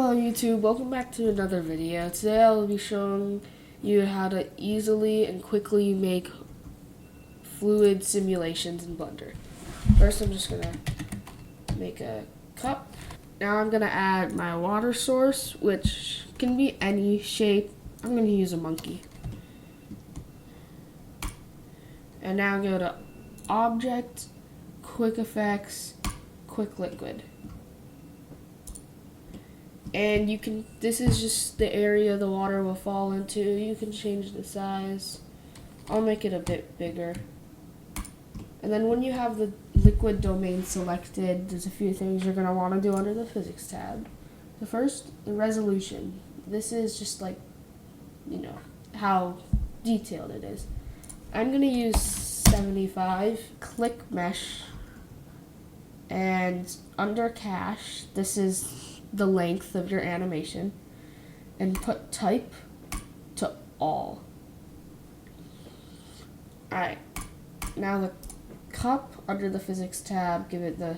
Hello YouTube, welcome back to another video. Today I'll be showing you how to easily and quickly make fluid simulations in Blender. First I'm just going to make a cup. Now I'm going to add my water source, which can be any shape. I'm going to use a monkey. And now go to Object, Quick Effects, Quick Liquid. And you can, this is just the area the water will fall into. You can change the size. I'll make it a bit bigger. And then when you have the liquid domain selected, there's a few things you're going to want to do under the physics tab. The first, the resolution. This is just like, you know, how detailed it is. I'm going to use 75, click mesh, and under cache, this is the length of your animation, and put type to all. Alright, now the cup under the physics tab, give it the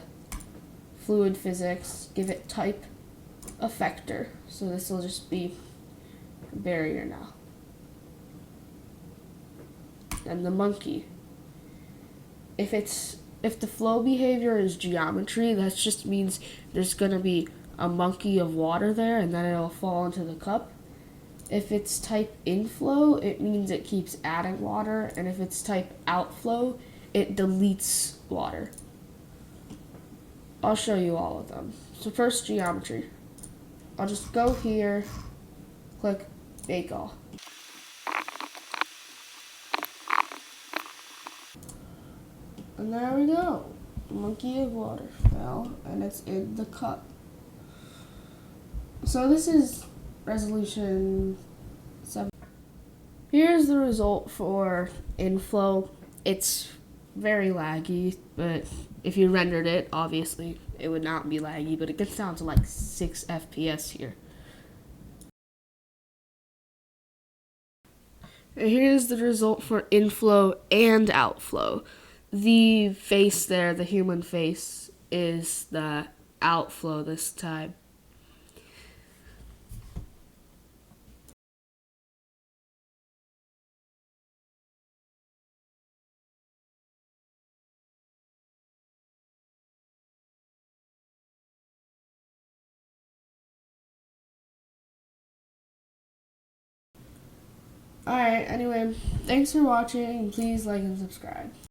fluid physics, give it type effector. So this will just be a barrier now. And the monkey. If the flow behavior is geometry, that just means there's gonna be a monkey of water there and then it'll fall into the cup. If it's type inflow, it means it keeps adding water, and if it's type outflow, it deletes water. I'll show you all of them. So first, geometry. I'll just go here, click make all. And there we go. Monkey of water fell, and it's in the cup. So this is resolution 7. Here's the result for inflow. It's very laggy, but if you rendered it, obviously it would not be laggy, but it gets down to like 6 FPS here. And here's the result for inflow and outflow. The face there, the human face, is the outflow this time. Alright, anyway, thanks for watching. Please like and subscribe.